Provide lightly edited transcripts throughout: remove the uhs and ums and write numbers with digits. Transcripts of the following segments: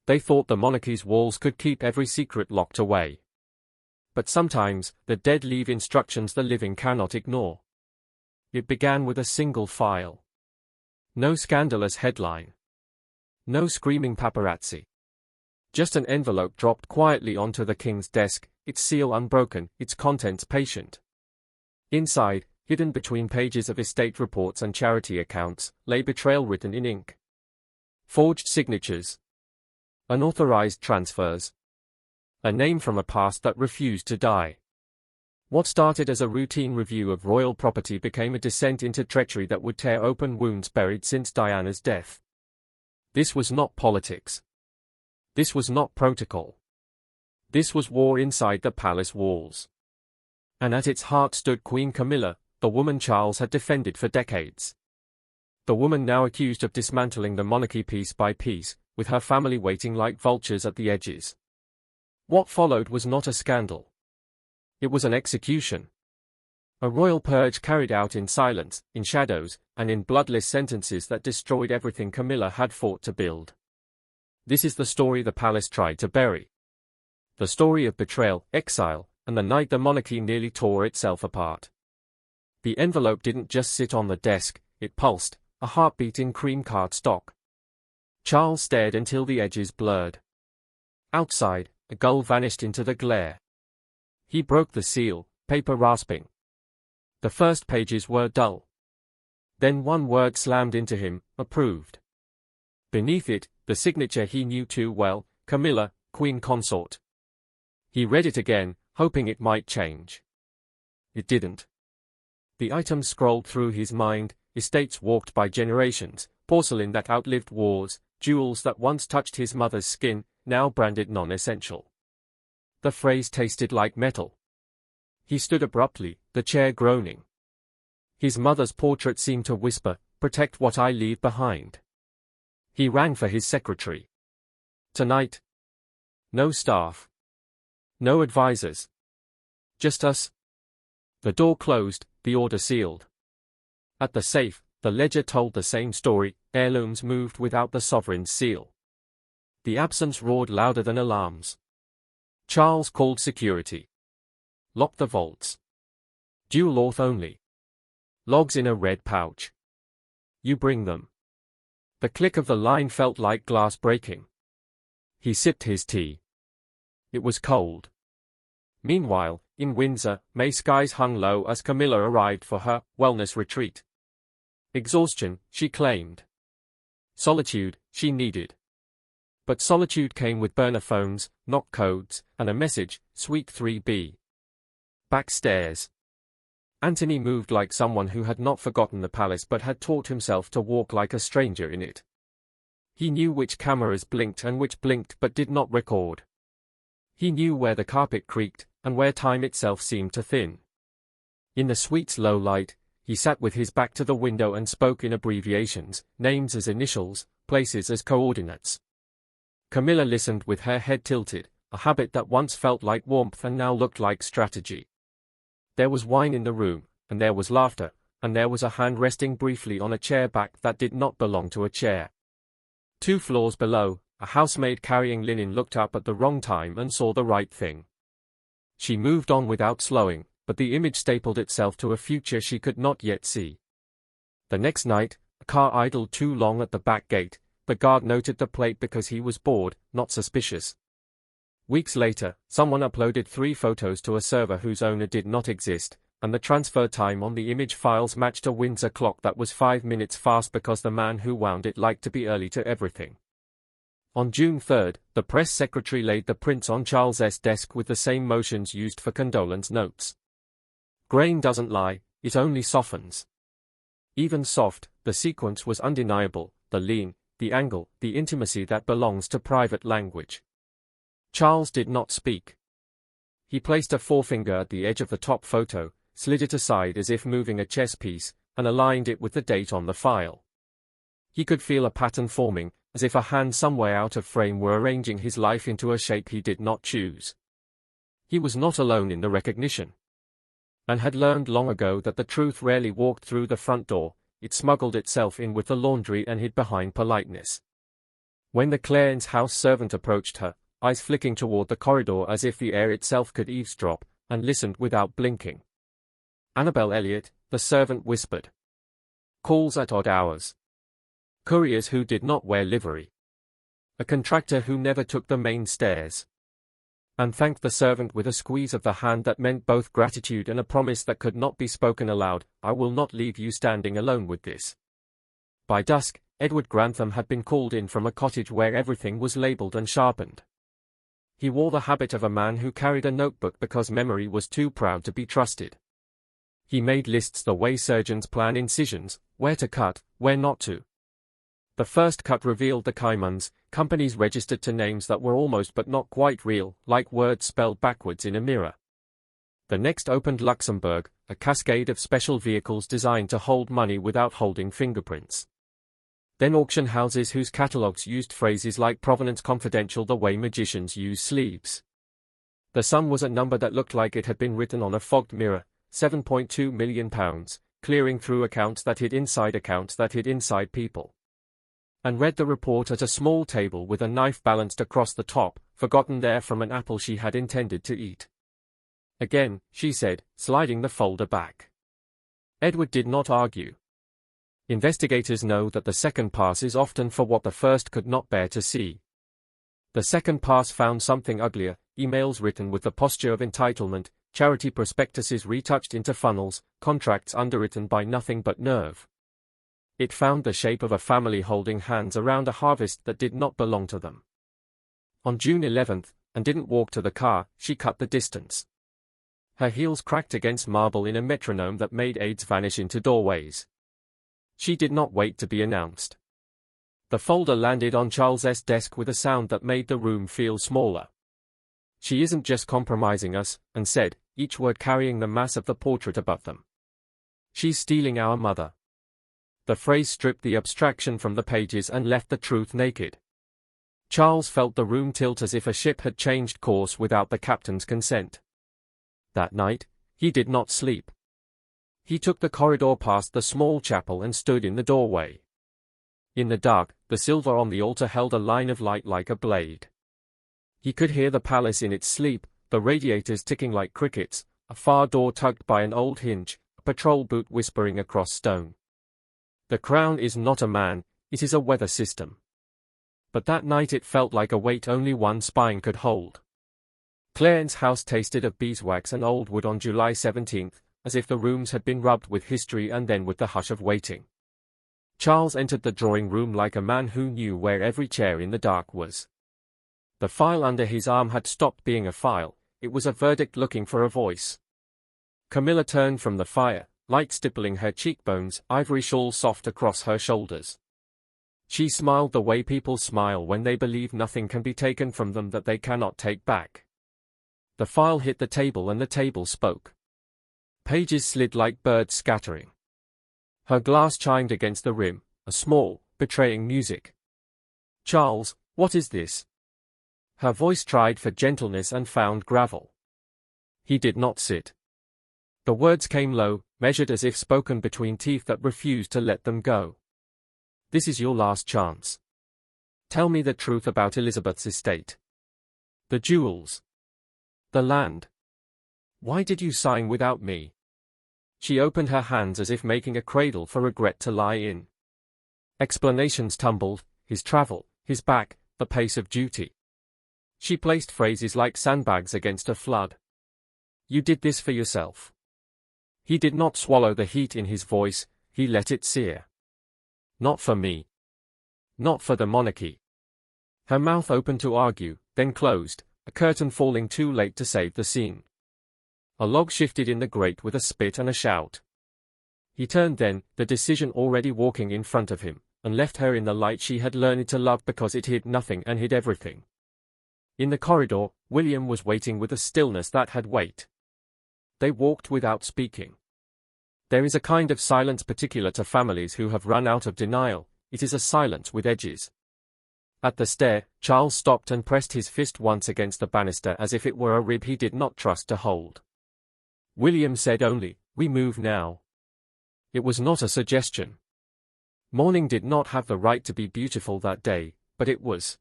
They thought the monarchy's walls could keep every secret locked away. But sometimes, the dead leave instructions the living cannot ignore. It began with a single file. No scandalous headline. No screaming paparazzi. Just an envelope dropped quietly onto the king's desk, its seal unbroken, its contents patient. Inside, hidden between pages of estate reports and charity accounts, lay betrayal written in ink. Forged signatures. Unauthorized transfers. A name from a past that refused to die. What started as a routine review of royal property became a descent into treachery that would tear open wounds buried since Diana's death. This was not politics. This was not protocol. This was war inside the palace walls. And at its heart stood Queen Camilla, the woman Charles had defended for decades. The woman now accused of dismantling the monarchy piece by piece, with her family waiting like vultures at the edges. What followed was not a scandal. It was an execution. A royal purge carried out in silence, in shadows, and in bloodless sentences that destroyed everything Camilla had fought to build. This is the story the palace tried to bury. The story of betrayal, exile, and the night the monarchy nearly tore itself apart. The envelope didn't just sit on the desk, it pulsed, a heartbeat in cream cardstock. Charles stared until the edges blurred. Outside, a gull vanished into the glare. He broke the seal, paper rasping. The first pages were dull. Then one word slammed into him, approved. Beneath it, the signature he knew too well, Camilla, Queen Consort. He read it again, hoping it might change. It didn't. The items scrolled through his mind, estates walked by generations, porcelain that outlived wars, jewels that once touched his mother's skin, now branded non-essential. The phrase tasted like metal. He stood abruptly, the chair groaning. His mother's portrait seemed to whisper, "Protect what I leave behind." He rang for his secretary. "Tonight." "No staff. No advisors. Just us." The door closed, the order sealed. At the safe, the ledger told the same story, heirlooms moved without the sovereign's seal. The absence roared louder than alarms. Charles called security. "Lock the vaults. Dual auth only. Logs in a red pouch. You bring them." The click of the line felt like glass breaking. He sipped his tea. It was cold. Meanwhile, in Windsor, May skies hung low as Camilla arrived for her wellness retreat. Exhaustion, she claimed. Solitude, she needed. But solitude came with burner phones, knock codes, and a message, Suite 3B. Backstairs. Anthony moved like someone who had not forgotten the palace but had taught himself to walk like a stranger in it. He knew which cameras blinked and which blinked but did not record. He knew where the carpet creaked, and where time itself seemed to thin. In the suite's low light, he sat with his back to the window and spoke in abbreviations, names as initials, places as coordinates. Camilla listened with her head tilted, a habit that once felt like warmth and now looked like strategy. There was wine in the room, and there was laughter, and there was a hand resting briefly on a chair back that did not belong to a chair. 2 floors below, a housemaid carrying linen looked up at the wrong time and saw the right thing. She moved on without slowing, but the image stapled itself to a future she could not yet see. The next night, a car idled too long at the back gate. The guard noted the plate because he was bored, not suspicious. Weeks later, someone uploaded 3 photos to a server whose owner did not exist, and the transfer time on the image files matched a Windsor clock that was 5 minutes fast because the man who wound it liked to be early to everything. On June 3, the press secretary laid the prints on Charles's desk with the same motions used for condolence notes. Grain doesn't lie, it only softens. Even soft, the sequence was undeniable, the lean, the angle, the intimacy that belongs to private language. Charles did not speak. He placed a forefinger at the edge of the top photo, slid it aside as if moving a chess piece, and aligned it with the date on the file. He could feel a pattern forming, as if a hand somewhere out of frame were arranging his life into a shape he did not choose. He was not alone in the recognition. And had learned long ago that the truth rarely walked through the front door, it smuggled itself in with the laundry and hid behind politeness. When the Clarence house servant approached her, eyes flicking toward the corridor as if the air itself could eavesdrop, and listened without blinking. Annabel Elliot, the servant whispered. Calls at odd hours. Couriers who did not wear livery. A contractor who never took the main stairs. And thanked the servant with a squeeze of the hand that meant both gratitude and a promise that could not be spoken aloud. I will not leave you standing alone with this. By dusk, Edward Grantham had been called in from a cottage where everything was labelled and sharpened. He wore the habit of a man who carried a notebook because memory was too proud to be trusted. He made lists the way surgeons plan incisions, where to cut, where not to. The first cut revealed the Caimans, companies registered to names that were almost but not quite real, like words spelled backwards in a mirror. The next opened Luxembourg, a cascade of special vehicles designed to hold money without holding fingerprints. Then auction houses whose catalogues used phrases like provenance confidential the way magicians use sleeves. The sum was a number that looked like it had been written on a fogged mirror, £7.2 million, clearing through accounts that hid inside people. And read the report at a small table with a knife balanced across the top, forgotten there from an apple she had intended to eat. Again, she said, sliding the folder back. Edward did not argue. Investigators know that the second pass is often for what the first could not bear to see. The second pass found something uglier, emails written with the posture of entitlement, charity prospectuses retouched into funnels, contracts underwritten by nothing but nerve. It found the shape of a family holding hands around a harvest that did not belong to them. On June 11th, and didn't walk to the car, she cut the distance. Her heels cracked against marble in a metronome that made aides vanish into doorways. She did not wait to be announced. The folder landed on Charles's desk with a sound that made the room feel smaller. She isn't just compromising us, and said, each word carrying the mass of the portrait above them. She's stealing our mother. The phrase stripped the abstraction from the pages and left the truth naked. Charles felt the room tilt as if a ship had changed course without the captain's consent. That night, he did not sleep. He took the corridor past the small chapel and stood in the doorway. In the dark, the silver on the altar held a line of light like a blade. He could hear the palace in its sleep, the radiators ticking like crickets, a far door tugged by an old hinge, a patrol boot whispering across stone. The crown is not a man, it is a weather system. But that night it felt like a weight only one spine could hold. Clarence's house tasted of beeswax and old wood on July 17th, as if the rooms had been rubbed with history and then with the hush of waiting. Charles entered the drawing room like a man who knew where every chair in the dark was. The file under his arm had stopped being a file, it was a verdict looking for a voice. Camilla turned from the fire, light stippling her cheekbones, ivory shawl soft across her shoulders. She smiled the way people smile when they believe nothing can be taken from them that they cannot take back. The file hit the table and the table spoke. Pages slid like birds scattering. Her glass chimed against the rim, a small, betraying music. Charles, what is this? Her voice tried for gentleness and found gravel. He did not sit. The words came low, measured as if spoken between teeth that refused to let them go. This is your last chance. Tell me the truth about Elizabeth's estate. The jewels. The land. Why did you sign without me? She opened her hands as if making a cradle for regret to lie in. Explanations tumbled, his travel, his back, the pace of duty. She placed phrases like sandbags against a flood. You did this for yourself. He did not swallow the heat in his voice, he let it sear. Not for me. Not for the monarchy. Her mouth opened to argue, then closed, a curtain falling too late to save the scene. A log shifted in the grate with a spit and a shout. He turned then, the decision already walking in front of him, and left her in the light she had learned to love because it hid nothing and hid everything. In the corridor, William was waiting with a stillness that had weight. They walked without speaking. There is a kind of silence particular to families who have run out of denial, it is a silence with edges. At the stair, Charles stopped and pressed his fist once against the banister as if it were a rib he did not trust to hold. William said only, "We move now." It was not a suggestion. Morning did not have the right to be beautiful that day, but it was.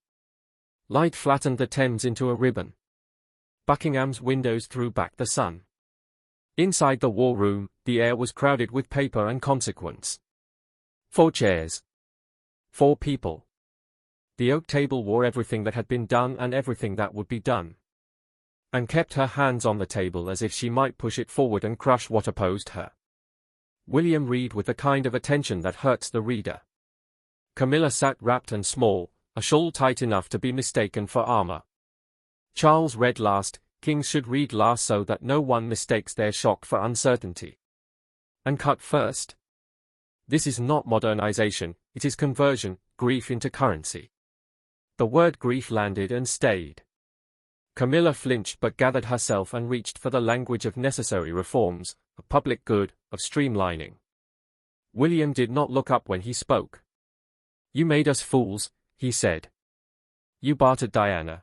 Light flattened the Thames into a ribbon. Buckingham's windows threw back the sun. Inside the war room, the air was crowded with paper and consequence. 4 chairs. 4 people. The oak table wore everything that had been done and everything that would be done, and kept her hands on the table as if she might push it forward and crush what opposed her. William read with the kind of attention that hurts the reader. Camilla sat wrapped and small, a shawl tight enough to be mistaken for armor. Charles read last. Kings should read last so that no one mistakes their shock for uncertainty. And cut first. This is not modernization, it is conversion, grief into currency. The word grief landed and stayed. Camilla flinched but gathered herself and reached for the language of necessary reforms, of public good, of streamlining. William did not look up when he spoke. "You made us fools," he said. "You bartered Diana."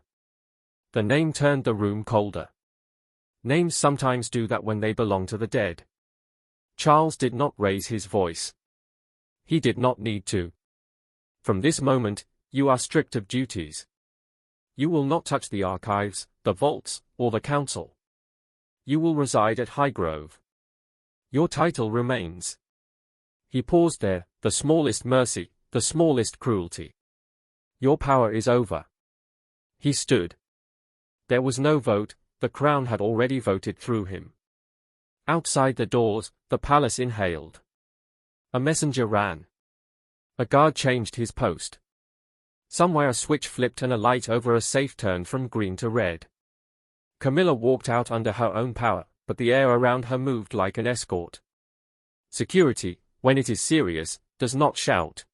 The name turned the room colder. Names sometimes do that when they belong to the dead. Charles did not raise his voice. He did not need to. "From this moment, you are stripped of duties. You will not touch the archives, the vaults, or the council. You will reside at Highgrove. Your title remains." He paused there, the smallest mercy, the smallest cruelty. "Your power is over." He stood. There was no vote, the crown had already voted through him. Outside the doors, the palace inhaled. A messenger ran. A guard changed his post. Somewhere a switch flipped and a light over a safe turned from green to red. Camilla walked out under her own power, but the air around her moved like an escort. Security, when it is serious, does not shout.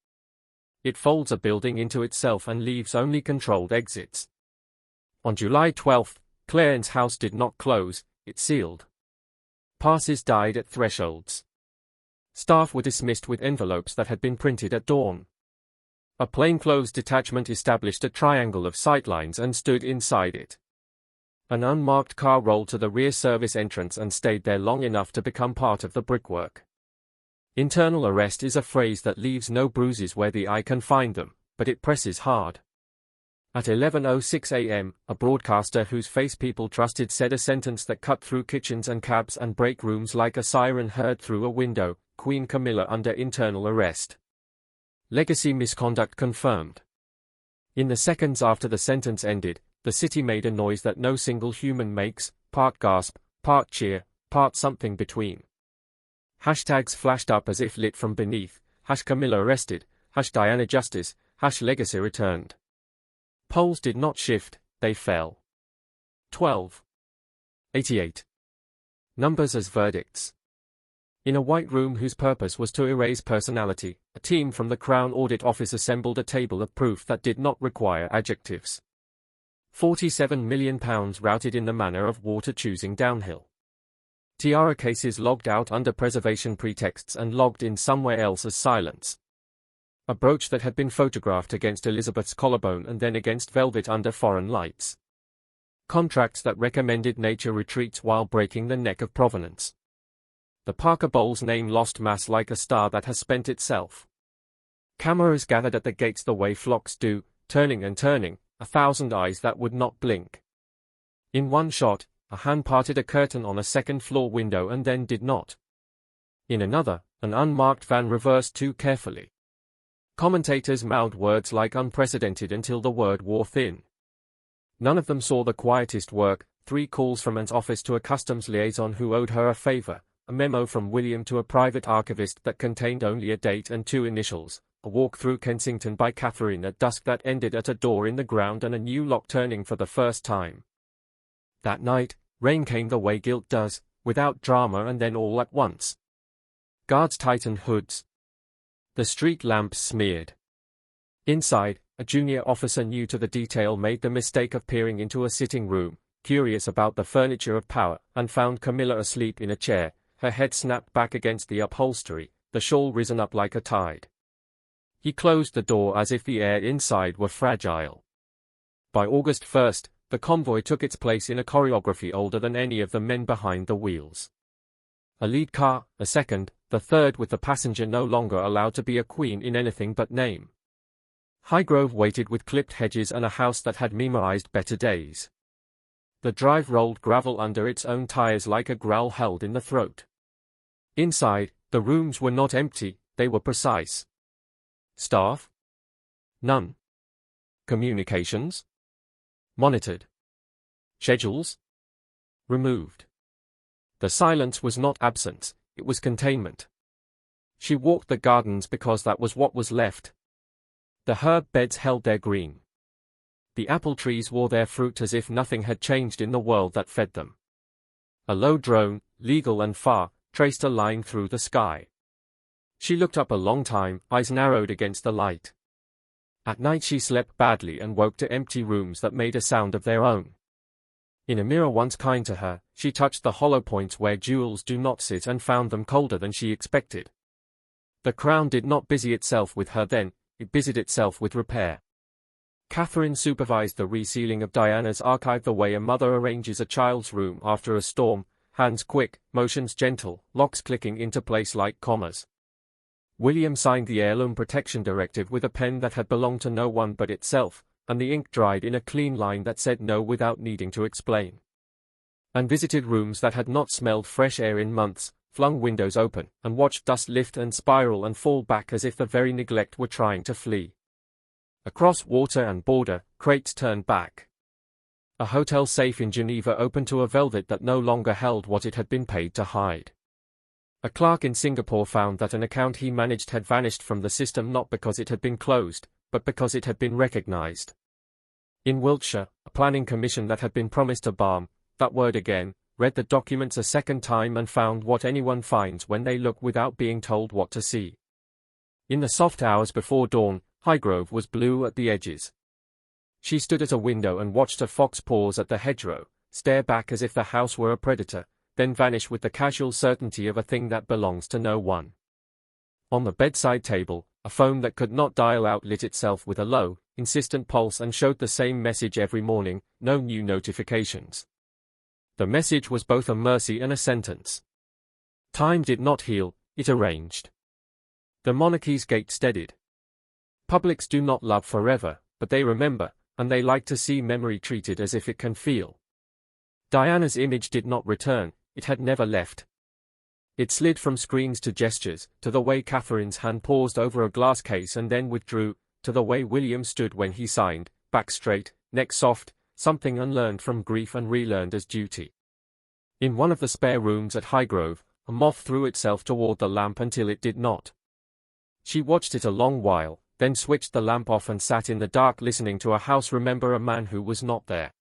It folds a building into itself and leaves only controlled exits. On July 12, Clarence's house did not close, it sealed. Passes died at thresholds. Staff were dismissed with envelopes that had been printed at dawn. A plainclothes detachment established a triangle of sightlines and stood inside it. An unmarked car rolled to the rear service entrance and stayed there long enough to become part of the brickwork. Internal arrest is a phrase that leaves no bruises where the eye can find them, but it presses hard. At 11:06 a.m., a broadcaster whose face people trusted said a sentence that cut through kitchens and cabs and break rooms like a siren heard through a window: Queen Camilla under internal arrest. Legacy misconduct confirmed. In the seconds after the sentence ended, the city made a noise that no single human makes, part gasp, part cheer, part something between. Hashtags flashed up as if lit from beneath: #Camilla arrested, #Diana justice, #legacy returned. Polls did not shift, they fell. 12:88. Numbers as verdicts. In a white room whose purpose was to erase personality, a team from the Crown Audit Office assembled a table of proof that did not require adjectives. £47 million routed in the manner of water choosing downhill. Tiara cases logged out under preservation pretexts and logged in somewhere else as silence. A brooch that had been photographed against Elizabeth's collarbone and then against velvet under foreign lights. Contracts that recommended nature retreats while breaking the neck of provenance. The Parker Bowles name lost mass like a star that has spent itself. Cameras gathered at the gates the way flocks do, turning and turning, 1,000 eyes that would not blink. In one shot, a hand parted a curtain on a second-floor window and then did not. In another, an unmarked van reversed too carefully. Commentators mouthed words like unprecedented until the word wore thin. None of them saw the quietest work: 3 calls from Anne's office to a customs liaison who owed her a favor, a memo from William to a private archivist that contained only a date and 2 initials, a walk through Kensington by Catherine at dusk that ended at a door in the ground and a new lock turning for the first time. That night, rain came the way guilt does, without drama and then all at once. Guards tightened hoods. The street lamps smeared. Inside, a junior officer new to the detail made the mistake of peering into a sitting room, curious about the furniture of power, and found Camilla asleep in a chair, her head snapped back against the upholstery, the shawl risen up like a tide. He closed the door as if the air inside were fragile. By August 1st, the convoy took its place in a choreography older than any of the men behind the wheels. A lead car, a second, the third with the passenger no longer allowed to be a queen in anything but name. Highgrove waited with clipped hedges and a house that had memorized better days. The drive rolled gravel under its own tires like a growl held in the throat. Inside, the rooms were not empty, they were precise. Staff? None. Communications? Monitored. Schedules? Removed. The silence was not absence, it was containment. She walked the gardens because that was what was left. The herb beds held their green. The apple trees wore their fruit as if nothing had changed in the world that fed them. A low drone, legal and far, traced a line through the sky. She looked up a long time, eyes narrowed against the light. At night she slept badly and woke to empty rooms that made a sound of their own. In a mirror once kind to her, she touched the hollow points where jewels do not sit and found them colder than she expected. The crown did not busy itself with her then, it busied itself with repair. Catherine supervised the resealing of Diana's archive the way a mother arranges a child's room after a storm, hands quick, motions gentle, locks clicking into place like commas. William signed the Heirloom Protection Directive with a pen that had belonged to no one but itself, and the ink dried in a clean line that said no without needing to explain. And visited rooms that had not smelled fresh air in months, flung windows open, and watched dust lift and spiral and fall back as if the very neglect were trying to flee. Across water and border, crates turned back. A hotel safe in Geneva opened to a velvet that no longer held what it had been paid to hide. A clerk in Singapore found that an account he managed had vanished from the system not because it had been closed, but because it had been recognized. In Wiltshire, a planning commission that had been promised a balm, that word again, read the documents a second time and found what anyone finds when they look without being told what to see. In the soft hours before dawn, Highgrove was blue at the edges. She stood at a window and watched a fox pause at the hedgerow, stare back as if the house were a predator, then vanish with the casual certainty of a thing that belongs to no one. On the bedside table, a phone that could not dial out lit itself with a low, insistent pulse and showed the same message every morning, no new notifications. The message was both a mercy and a sentence. Time did not heal, it arranged. The monarchy's gate steadied. Publics do not love forever, but they remember, and they like to see memory treated as if it can feel. Diana's image did not return, it had never left. It slid from screens to gestures, to the way Catherine's hand paused over a glass case and then withdrew, to the way William stood when he signed, back straight, neck soft, something unlearned from grief and relearned as duty. In one of the spare rooms at Highgrove, a moth threw itself toward the lamp until it did not. She watched it a long while, then switched the lamp off and sat in the dark listening to a house remember a man who was not there.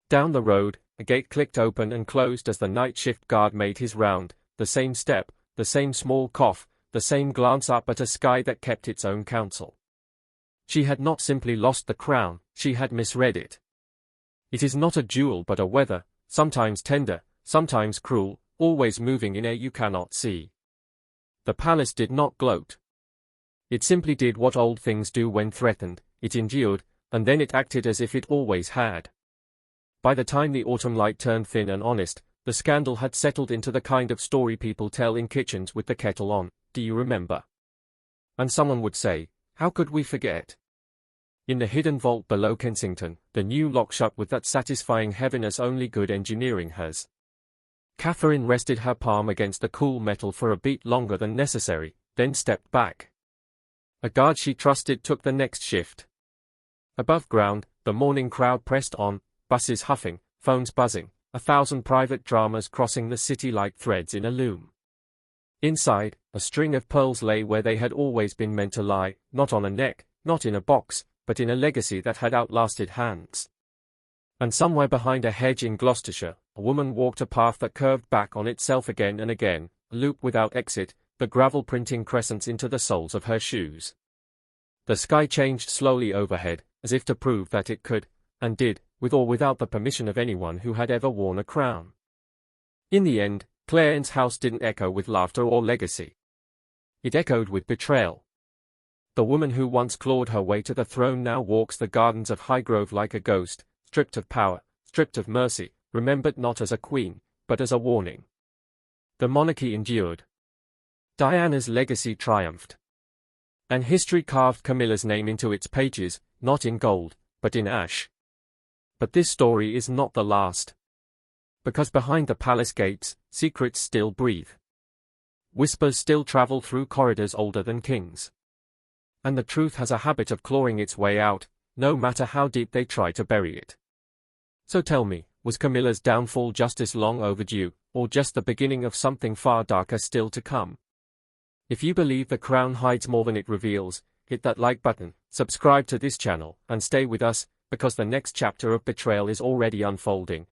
Down the road, a gate clicked open and closed as the night shift guard made his round, the same step, the same small cough, the same glance up at a sky that kept its own counsel. She had not simply lost the crown, she had misread it. It is not a jewel but a weather, sometimes tender, sometimes cruel, always moving in air you cannot see. The palace did not gloat. It simply did what old things do when threatened, it endured, and then it acted as if it always had. By the time the autumn light turned thin and honest, the scandal had settled into the kind of story people tell in kitchens with the kettle on, do you remember? And someone would say, how could we forget? In the hidden vault below Kensington, the new lock shut with that satisfying heaviness only good engineering has. Catherine rested her palm against the cool metal for a beat longer than necessary, then stepped back. A guard she trusted took the next shift. Above ground, the morning crowd pressed on, buses huffing, phones buzzing, 1,000 private dramas crossing the city like threads in a loom. Inside, a string of pearls lay where they had always been meant to lie, not on a neck, not in a box, but in a legacy that had outlasted hands. And somewhere behind a hedge in Gloucestershire, a woman walked a path that curved back on itself again and again, a loop without exit, the gravel printing crescents into the soles of her shoes. The sky changed slowly overhead, as if to prove that it could, and did, with or without the permission of anyone who had ever worn a crown. In the end, Clarence's house didn't echo with laughter or legacy. It echoed with betrayal. The woman who once clawed her way to the throne now walks the gardens of Highgrove like a ghost, stripped of power, stripped of mercy, remembered not as a queen, but as a warning. The monarchy endured. Diana's legacy triumphed. And history carved Camilla's name into its pages, not in gold, but in ash. But this story is not the last. Because behind the palace gates, secrets still breathe. Whispers still travel through corridors older than kings. And the truth has a habit of clawing its way out, no matter how deep they try to bury it. So tell me, was Camilla's downfall justice long overdue, or just the beginning of something far darker still to come? If you believe the crown hides more than it reveals, hit that like button, subscribe to this channel, and stay with us, because the next chapter of betrayal is already unfolding.